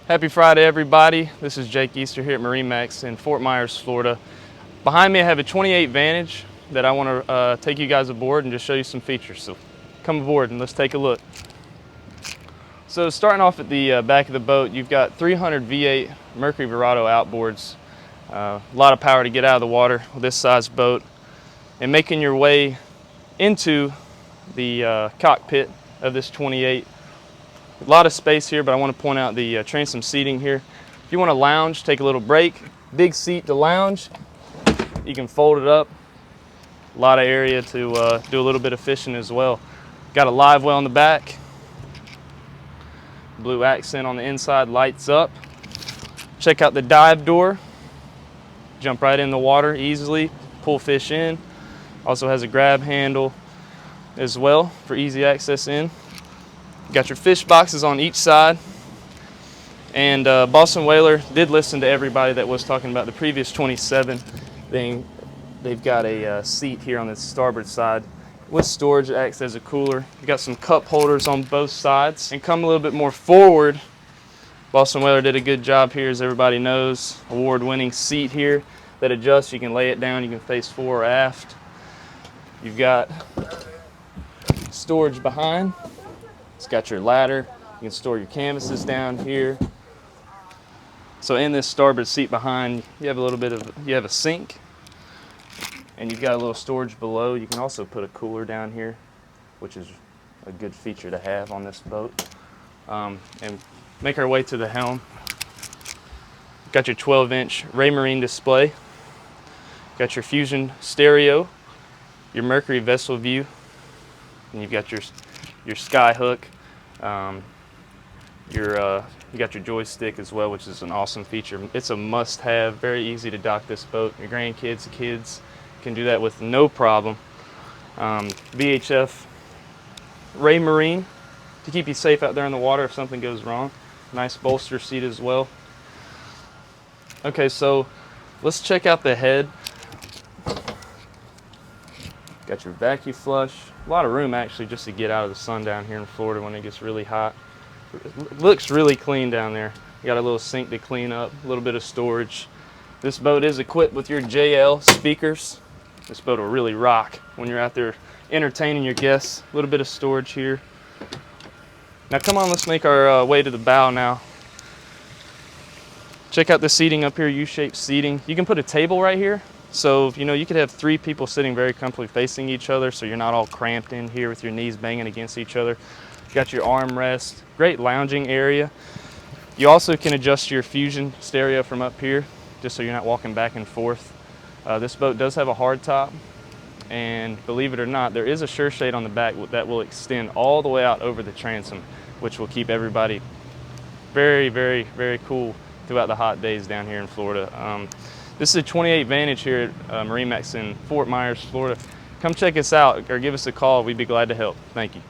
Happy Friday, everybody. This is Jake Easter here at MarineMax in Fort Myers, Florida. Behind me I have a 28 Vantage that I want to take you guys aboard and just show you some features. So come aboard and let's take a look. So starting off at the back of the boat, you've got 300 V8 Mercury Verado outboards. A lot of power to get out of the water with this size boat. And making your way into the cockpit of this 28. A lot of space here, but I want to point out the transom seating here. If you want to lounge, take a little break, big seat to lounge. You can fold it up. A lot of area to do a little bit of fishing as well. Got a live well in the back. Blue accent on the inside, lights up. Check out the dive door. Jump right in the water easily, pull fish in. Also has a grab handle as well for easy access in. Got your fish boxes on each side. And Boston Whaler did listen to everybody that was talking about the previous 27 thing. They've got a seat here on the starboard side with storage that acts as a cooler. You got some cup holders on both sides. And come a little bit more forward, Boston Whaler did a good job here, as everybody knows. Award-winning seat here that adjusts. You can lay it down, you can face fore or aft. You've got storage behind. It's got your ladder. You can store your canvases down here. So in this starboard seat behind, you have a sink, and you've got a little storage below. You can also put a cooler down here, which is a good feature to have on this boat. And make our way to the helm. Got your 12-inch Raymarine display. Got your Fusion stereo, your Mercury vessel view, and you've got your sky hook. You got your joystick as well, which is an awesome feature. It's a must-have, very easy to dock this boat. Your grandkids, kids can do that with no problem. VHF Raymarine to keep you safe out there in the water if something goes wrong. Nice bolster seat as well. Okay, so let's check out the head. Got your vacuum flush. A lot of room actually just to get out of the sun down here in Florida when it gets really hot. It looks really clean down there. You got a little sink to clean up, a little bit of storage. This boat is equipped with your JL speakers. This boat will really rock when you're out there entertaining your guests. A little bit of storage here. Now come on, let's make our way to the bow now. Check out the seating up here, U-shaped seating. You can put a table right here. So, you could have 3 people sitting very comfortably facing each other, so you're not all cramped in here with your knees banging against each other. You got your armrest, great lounging area. You also can adjust your Fusion stereo from up here, just so you're not walking back and forth. This boat does have a hard top, and believe it or not, there is a sure shade on the back that will extend all the way out over the transom, which will keep everybody very, very, very cool throughout the hot days down here in Florida. This is a 28 Vantage here at MarineMax in Fort Myers, Florida. Come check us out or give us a call. We'd be glad to help. Thank you.